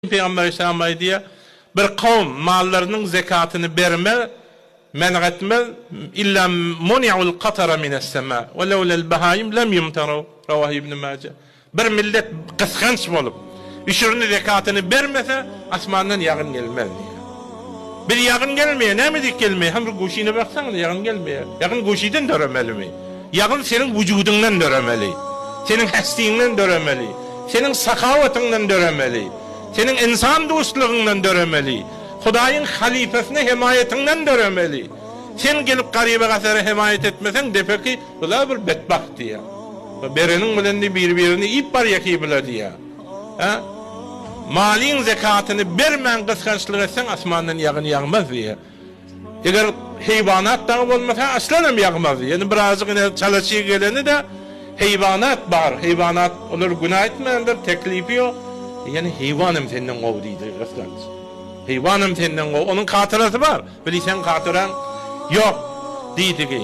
Peygamber Aleyhisselam diye bir kavm mallarının zekatını verme, men'etme illa muni'ul qatara mines sema ve levlel bahayim lem yumtaru Ravah İbn Mace. Bir millet kıskanç bolup işürünü zekatını vermese asmandan yağın gelmez diye. Bir yağın gelmeye ne medik gelmeye hem bir guşine baksan da yağın gelmeye. Yağın guşiden döremeli mi? Yağın senin vücudundan döremeli. Senin hestiğinden döremeli. Senin sakavatından döremeli. Senin insan dostluğundan döremeli. Hudayın halifesine himayetinden döremeli. Sen gelip garibe kasara himayet etmesen depe ki bu bir bedbaht diye. Berenin bilendi birbirini ip var yakıyıbıla diye. Malin zekatını vermen kıskançlık etsen asmandan yağın yağmaz diye. Eğer hayvanat da olmasa aslanım yağmaz diye. Yani birazcık yine çalışıya geleni de hayvanat var. Hayvanat olur günah etmeyendir, teklifi yok. Yani hayvanım senden ov deydi kıskanç. Hayvanım senden ov. Onun katırası var. Bilisen katıran yok deydi ki.